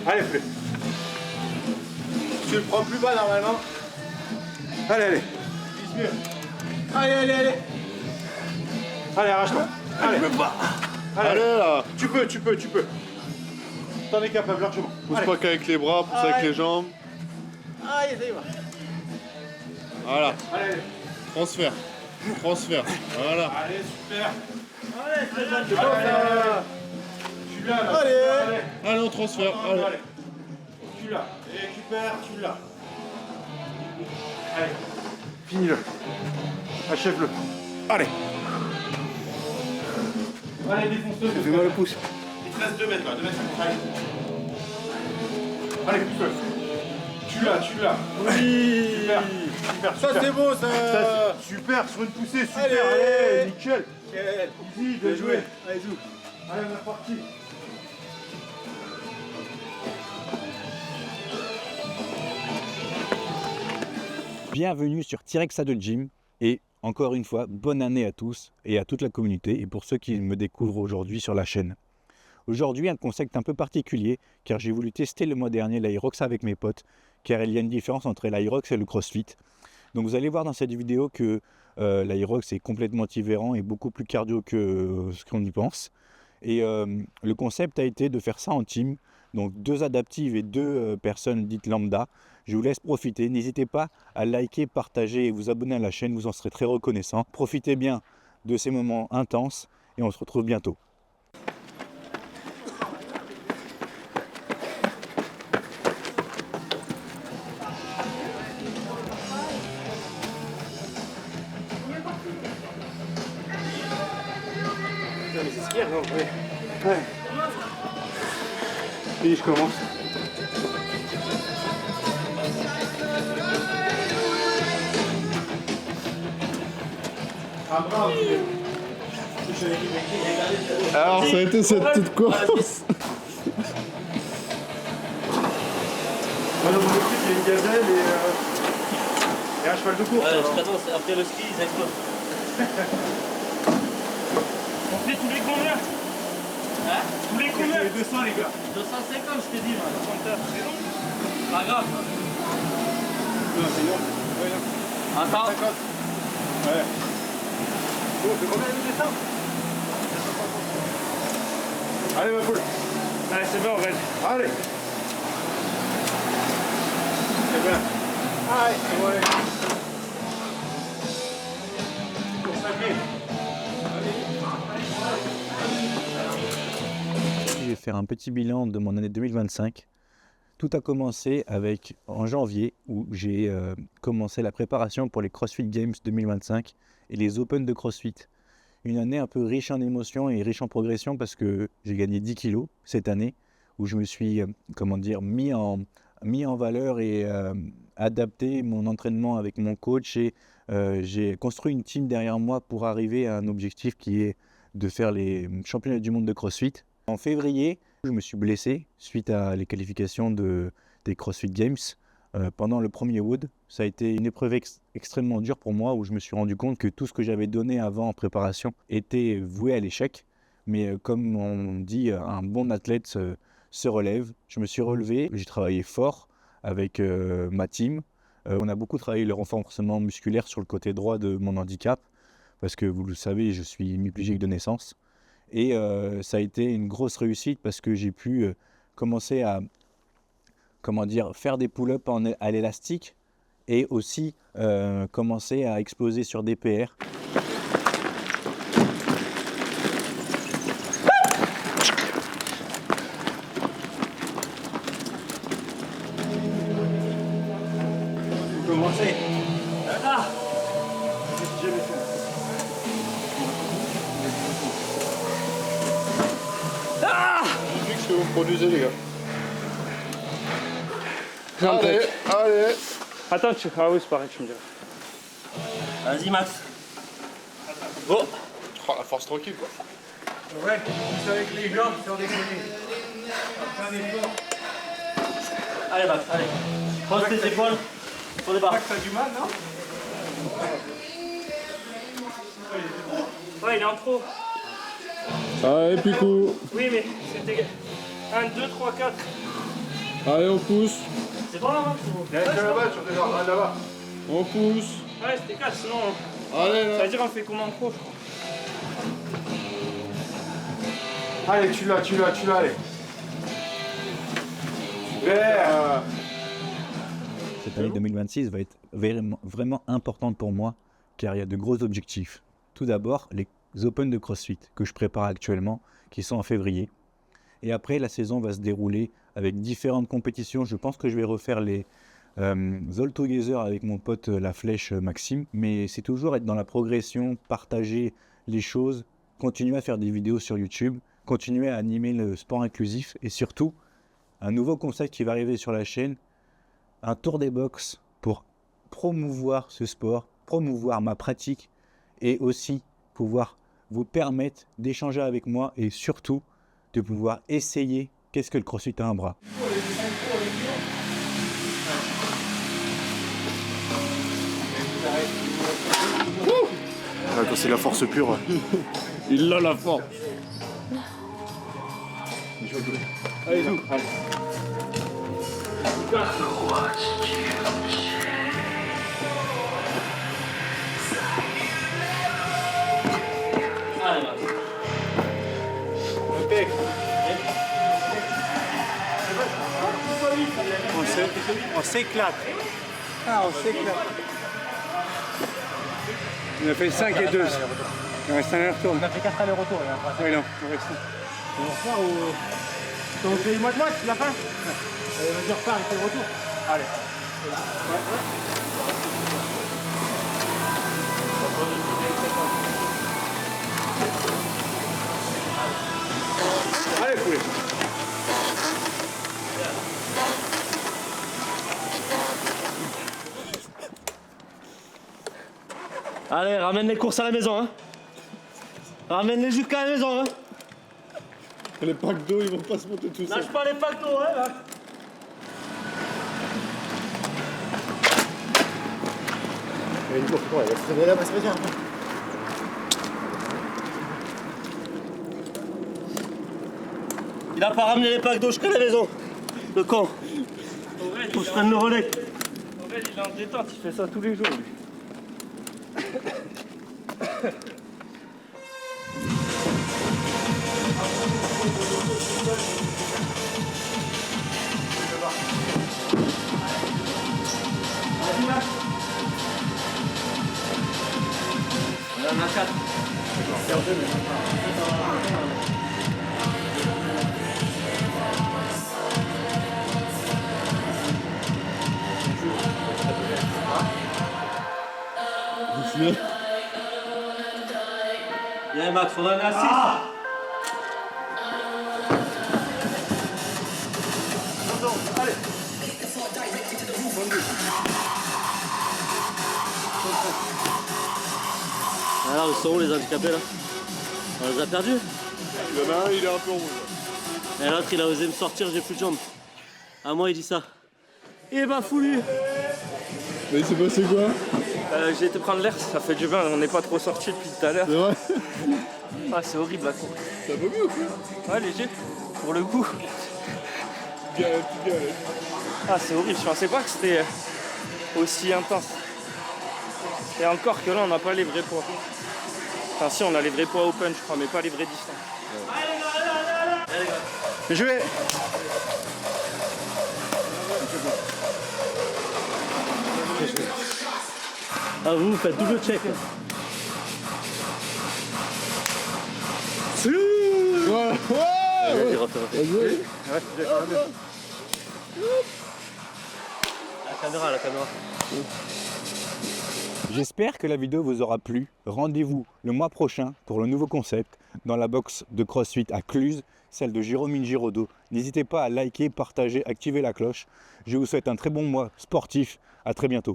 Allez, plus. Tu le prends plus bas normalement. Allez, allez. Vise mieux. Allez, allez, allez. Allez, arrache-toi. Allez. Je peux pas. Allez là. Tu peux. T'en es capable largement. Pousse pas qu'avec les bras, pousse avec les jambes. Allez, ça y va. Voilà. Allez. Transfert. Voilà. Allez, super. Allez, c'est bon, c'est bon. Tu l'as là. Allez. Allez, on transfère. Allez. Tu l'as. Et récupère, tu l'as. Allez. Finis-le. Achève-le. Allez. Allez, défonce-le. Fais-moi le pouce. Il te reste 2 mètres là, 2 mètres. Allez, pousse-le. Tu l'as. Oui. Super. Ça c'est beau ça. Super, sur une poussée, super. Allez, nickel. Easy, bien joué. Allez, zou. Allez, on est reparti. Bienvenue sur T-Rex Saddle Gym et encore une fois, bonne année à tous et à toute la communauté et pour ceux qui me découvrent aujourd'hui sur la chaîne. Aujourd'hui, un concept un peu particulier car j'ai voulu tester le mois dernier l'Aerox avec mes potes car il y a une différence entre l'Aerox et le CrossFit. Donc vous allez voir dans cette vidéo que l'Aerox est complètement différent et beaucoup plus cardio que ce qu'on y pense. Et le concept a été de faire ça en team, donc 2 adaptives et 2 personnes dites lambda. Je vous laisse profiter, n'hésitez pas à liker, partager et vous abonner à la chaîne, vous en serez très reconnaissant. Profitez bien de ces moments intenses et on se retrouve bientôt. C'est skier, non? Oui. Ouais. Et je commence. Alors ça a été cette petite course. Moi dans mon équipe il y a une gazelle et un cheval de course. Ouais, je après le ski, ils explosent. On fait tous les combien? Hein? Tous les combien? Les 200 les gars. 250 je t'ai dit, moi. 60 heures. C'est long. Pas grave. Non c'est long. Ouais, non. Attends. 50. Ouais. Bon, c'est combien de descendre? Allez ma poule. Allez, c'est bon, Red. Allez. C'est bien. Allez, c'est bon, allez. Course à pied. Je vais faire un petit bilan de mon année 2025. Tout a commencé en janvier où j'ai commencé la préparation pour les CrossFit Games 2025 et les Open de CrossFit. Une année un peu riche en émotions et riche en progression parce que j'ai gagné 10 kilos cette année où je me suis mis en valeur et adapté mon entraînement avec mon coach et j'ai construit une team derrière moi pour arriver à un objectif qui est de faire les championnats du monde de CrossFit. En février, je me suis blessé suite à les qualifications des CrossFit Games pendant le premier WOD. Ça a été une épreuve extrêmement dure pour moi où je me suis rendu compte que tout ce que j'avais donné avant en préparation était voué à l'échec. Mais comme on dit, un bon athlète se relève. Je me suis relevé, j'ai travaillé fort avec ma team. On a beaucoup travaillé le renforcement musculaire sur le côté droit de mon handicap parce que vous le savez, je suis hémiplégique de naissance. Et ça a été une grosse réussite parce que j'ai pu commencer à faire des pull-ups à l'élastique et aussi commencer à exploser sur des PR. Vous commencez. Ah! C'est ce que vous produisez les gars. Allez. Attends, ah oui, c'est pareil, tu me diras. Vas-y, Max. Go! Oh, la force tranquille quoi. Ouais, pousse avec les jambes sur des collets. Après un effort. Allez, Max, allez. Pose tes épaules. Pour les barres. T'as du mal, non? Ouais, il est en trop. Allez, Picou. Oui, mais c'était 1, 2, 3, 4. Allez, on pousse. C'est bon là, c'est bon. Viens là-bas, sur tes jambes, là-bas. On pousse. Ouais, c'était 4, sinon. Allez, Ça là. veut dire on fait comme un pro, je crois. Allez, tu l'as, allez. Super. Cette année 2026 va être vraiment importante pour moi car il y a de gros objectifs. Tout d'abord, les Open de CrossFit que je prépare actuellement, qui sont en février. Et après, la saison va se dérouler avec différentes compétitions. Je pense que je vais refaire les All Together avec mon pote La Flèche Maxime. Mais c'est toujours être dans la progression, partager les choses, continuer à faire des vidéos sur YouTube, continuer à animer le sport inclusif et surtout, un nouveau concept qui va arriver sur la chaîne, un tour des box pour promouvoir ce sport, promouvoir ma pratique et aussi pouvoir vous permettre d'échanger avec moi et surtout de pouvoir essayer qu'est-ce que le CrossFit à un bras. Quand c'est la force pure. Il a la force. Allez, zou. Allez. Allez, Max. Ok. On s'éclate. Ah, on s'éclate. On a fait 5 et 2. Il reste un aller-retour. On a fait 4 allers-retours. Oui, non, il reste un. On repart ou. On fait moite-moite, la fin. Allez, vas-y, on repart, il fait le retour. Allez. Allez, poulet. Allez, ramène les courses à la maison, hein. Ramène-les jusqu'à la maison, hein. Les packs d'eau, ils vont pas se monter tout seuls. Lâche pas les packs d'eau, hein, là. Il a pas ramené les packs d'eau jusqu'à la maison. Le con. Faut que je prenne le relais. Aurel, il est en détente, il fait ça tous les jours, lui. Il y en a 4. Viens Max, on en est à 6. Alors ils sont où les handicapés là? On les a perdus? Il y en a un, il est un peu en rouge. Et l'autre il a osé me sortir, j'ai plus de jambes. À moi il dit ça. Il m'a foulu. Mais il s'est passé quoi? J'ai été prendre l'air, ça fait du bien, on n'est pas trop sorti depuis tout à l'heure. C'est vrai? Ah, c'est horrible la course. Ça va mieux ou quoi? Ouais, léger, pour le coup. Galette. Ah, c'est horrible, je pensais pas que c'était aussi intense. Et encore que là, on n'a pas les vrais poids. Enfin, si, on a les vrais poids open, je crois, mais pas les vraies distances. Je vais. Ah vous faites double check. Voilà. Ouais. Vas-y, refais. Vas-y. La caméra. J'espère que la vidéo vous aura plu. Rendez-vous le mois prochain pour le nouveau concept dans la box de CrossFit à Cluse, celle de Jérôme Giraudot. N'hésitez pas à liker, partager, activer la cloche. Je vous souhaite un très bon mois sportif. À très bientôt.